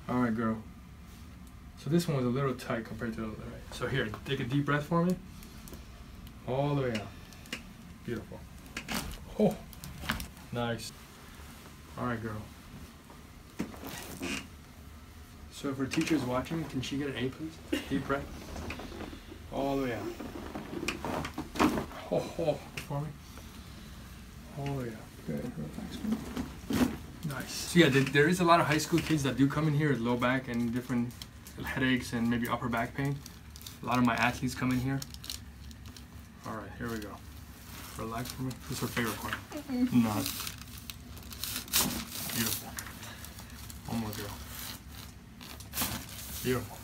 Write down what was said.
All right, girl. So this one was a little tight compared to the other, right? So here, take a deep breath for me. All the way out. Beautiful. Oh, nice. All right, girl. So if her teacher's watching, can she get an A, please? Deep breath. All the way out. Oh, for me. All the way out. Good, relax. Nice. So yeah, there is a lot of high school kids that do come in here with low back and different headaches and maybe upper back pain. A lot of my athletes come in here. All right, here we go. Relax for me. What's her favorite part? Not. Beautiful. One more, girl. Beautiful.